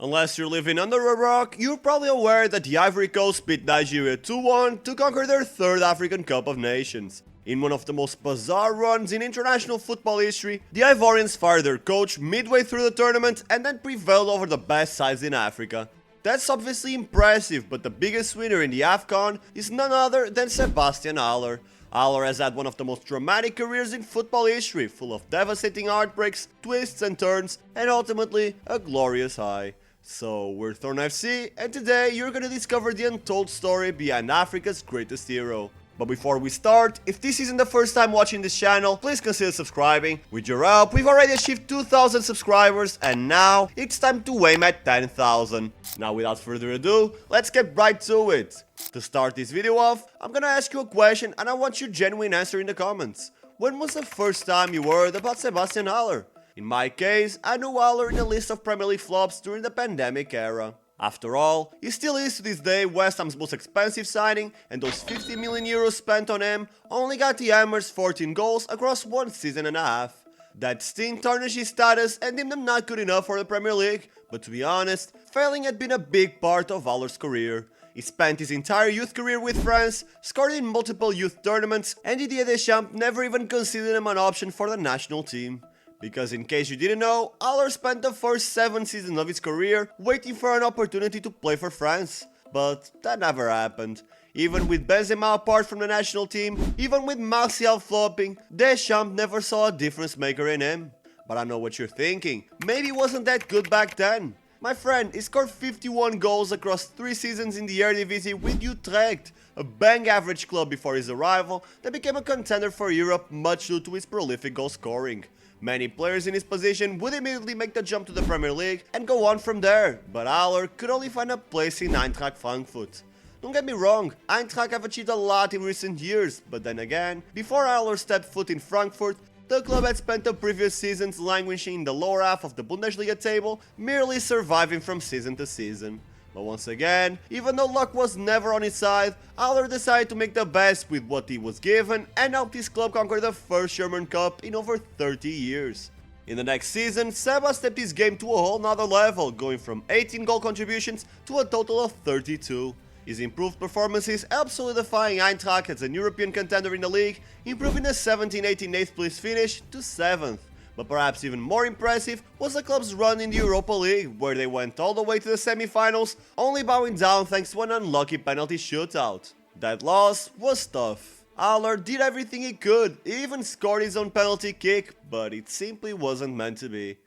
Unless you're living under a rock, you're probably aware that the Ivory Coast beat Nigeria 2-1 to conquer their third African Cup of Nations. In one of the most bizarre runs in international football history, the Ivorians fired their coach midway through the tournament and then prevailed over the best sides in Africa. That's obviously impressive, but the biggest winner in the AFCON is none other than Sebastien Haller. Haller has had one of the most dramatic careers in football history, full of devastating heartbreaks, twists and turns, and ultimately a glorious high. So, we're Thorn FC, and today you're gonna discover the untold story behind Africa's greatest hero. But before we start, if this isn't the first time watching this channel, please consider subscribing. With your help, we've already achieved 2,000 subscribers, and now it's time to aim at 10,000. Now without further ado, let's get right to it. To start this video off, I'm gonna ask you a question and I want your genuine answer in the comments. When was the first time you heard about Sebastien Haller? In my case, I knew Haller in a list of Premier League flops during the pandemic era. After all, he still is to this day West Ham's most expensive signing, and those 50 million euros spent on him only got the Hammers 14 goals across one season and a half. That stint tarnished his status and deemed him not good enough for the Premier League, but to be honest, failing had been a big part of Haller's career. He spent his entire youth career with France, scored in multiple youth tournaments, and Didier Deschamps never even considered him an option for the national team. Because in case you didn't know, Haller spent the first 7 seasons of his career waiting for an opportunity to play for France. But that never happened. Even with Benzema apart from the national team, even with Martial flopping, Deschamps never saw a difference maker in him. But I know what you're thinking, maybe he wasn't that good back then. My friend, he scored 51 goals across 3 seasons in the eredivisie with Utrecht, a bang average club before his arrival that became a contender for Europe much due to his prolific goal scoring. Many players in his position would immediately make the jump to the Premier League and go on from there, but Haller could only find a place in Eintracht Frankfurt. Don't get me wrong, Eintracht have achieved a lot in recent years, but then again, before Haller stepped foot in Frankfurt, the club had spent the previous seasons languishing in the lower half of the Bundesliga table, merely surviving from season to season. But once again, even though luck was never on his side, Haller decided to make the best with what he was given and helped his club conquer the first German Cup in over 30 years. In the next season, Seba stepped his game to a whole nother level, going from 18 goal contributions to a total of 32. His improved performances helped solidifying Eintracht as a European contender in the league, improving the 17-18 8th place finish to 7th. But perhaps even more impressive was the club's run in the Europa League, where they went all the way to the semi-finals, only bowing down thanks to an unlucky penalty shootout. That loss was tough. Haller did everything he could, he even scored his own penalty kick, but it simply wasn't meant to be.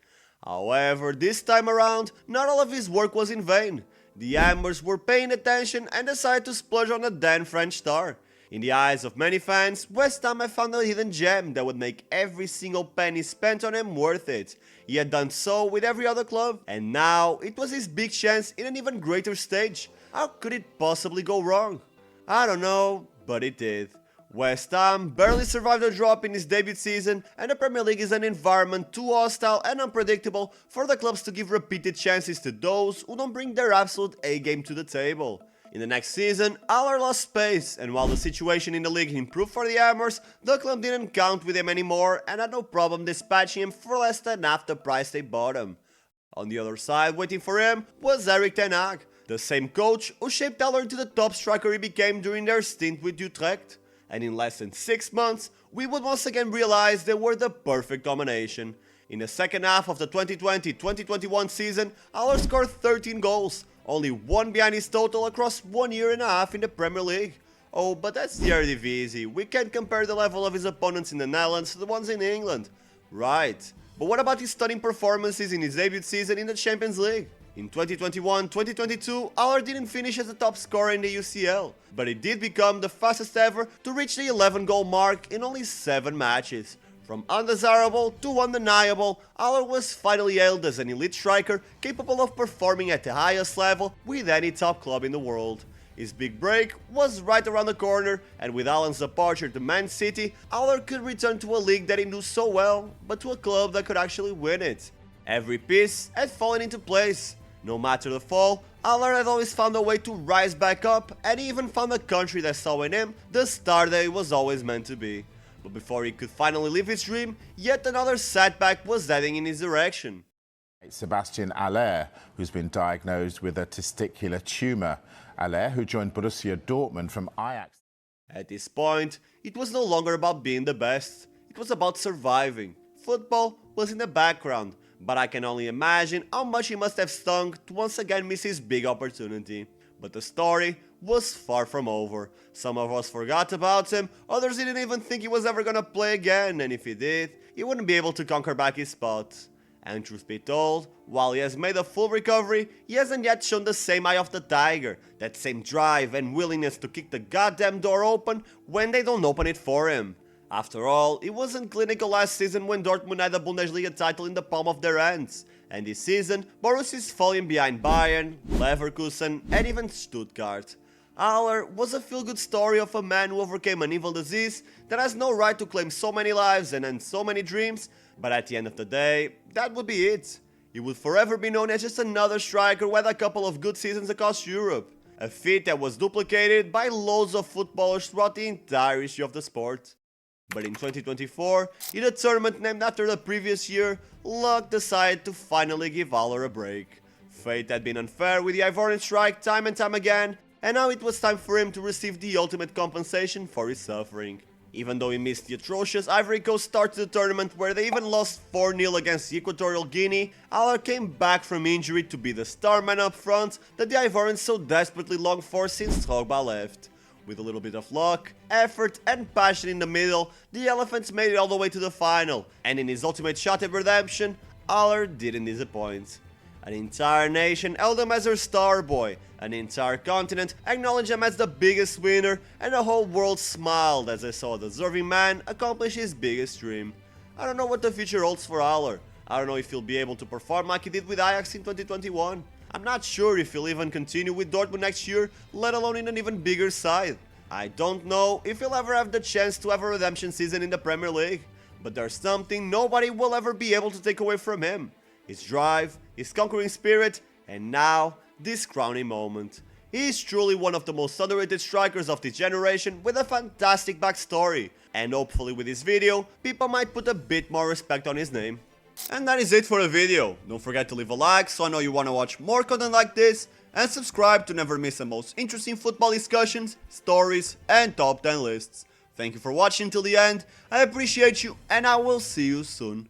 However, this time around, not all of his work was in vain. The Hammers were paying attention and decided to splurge on the then French star. In the eyes of many fans, West Ham had found a hidden gem that would make every single penny spent on him worth it. He had done so with every other club, and now it was his big chance in an even greater stage. How could it possibly go wrong? I don't know, but it did. West Ham barely survived a drop in his debut season, and the Premier League is an environment too hostile and unpredictable for the clubs to give repeated chances to those who don't bring their absolute A-game to the table. In the next season, Haller lost space, and while the situation in the league improved for the Hammers, the club didn't count with him anymore and had no problem dispatching him for less than half the price they bought him. On the other side, waiting for him was Erik ten Hag, the same coach who shaped Haller into the top striker he became during their stint with Utrecht. And in less than 6 months, we would once again realize they were the perfect combination. In the second half of the 2020-2021 season, Haller scored 13 goals, only 1 behind his total across 1 year and a half in the Premier League. Oh, but that's the eredivisie, we can't compare the level of his opponents in the Netherlands to the ones in England. Right, but what about his stunning performances in his debut season in the Champions League? In 2021-2022, Haller didn't finish as the top scorer in the UCL, but he did become the fastest ever to reach the 11-goal mark in only 7 matches. From undesirable to undeniable, Haller was finally hailed as an elite striker capable of performing at the highest level with any top club in the world. His big break was right around the corner, and with Haaland's departure to Man City, Haller could return to a league that he knew so well, but to a club that could actually win it. Every piece had fallen into place. No matter the fall, Haller had always found a way to rise back up, and he even found a country that saw in him the star that he was always meant to be. But before he could finally live his dream, yet another setback was heading in his direction. Sebastien Haller, who's been diagnosed with a testicular tumour. Haller, who joined Borussia Dortmund from Ajax. At this point, it was no longer about being the best, it was about surviving. Football was in the background, but I can only imagine how much he must have stung to once again miss his big opportunity. But the story was far from over. Some of us forgot about him, others didn't even think he was ever gonna play again, and if he did, he wouldn't be able to conquer back his spot. And truth be told, while he has made a full recovery, he hasn't yet shown the same eye of the tiger, that same drive and willingness to kick the goddamn door open when they don't open it for him. After all, he wasn't clinical last season when Dortmund had the Bundesliga title in the palm of their hands, and this season, Borussia is falling behind Bayern, Leverkusen and even Stuttgart. Haller was a feel-good story of a man who overcame an evil disease that has no right to claim so many lives and end so many dreams, but at the end of the day, that would be it. He would forever be known as just another striker who had a couple of good seasons across Europe, a feat that was duplicated by loads of footballers throughout the entire history of the sport. But in 2024, in a tournament named after the previous year, luck decided to finally give Haller a break. Fate had been unfair with the Ivorian strike time and time again, and now it was time for him to receive the ultimate compensation for his suffering. Even though he missed the atrocious Ivory Coast start to the tournament where they even lost 4-0 against Equatorial Guinea, Haller came back from injury to be the star man up front that the Ivorians so desperately longed for since Drogba left. With a little bit of luck, effort and passion in the middle, the Elephants made it all the way to the final, and in his ultimate shot at redemption, Haller didn't disappoint. An entire nation held him as their star boy, an entire continent acknowledged him as the biggest winner, and the whole world smiled as they saw a deserving man accomplish his biggest dream. I don't know what the future holds for Haller. I don't know if he'll be able to perform like he did with Ajax in 2021. I'm not sure if he'll even continue with Dortmund next year, let alone in an even bigger side. I don't know if he'll ever have the chance to have a redemption season in the Premier League, but there's something nobody will ever be able to take away from him. His drive, his conquering spirit, and now, this crowning moment. He is truly one of the most underrated strikers of this generation with a fantastic backstory, and hopefully with this video, people might put a bit more respect on his name. And that is it for the video. Don't forget to leave a like so I know you want to watch more content like this, and subscribe to never miss the most interesting football discussions, stories and top 10 lists. Thank you for watching till the end, I appreciate you and I will see you soon.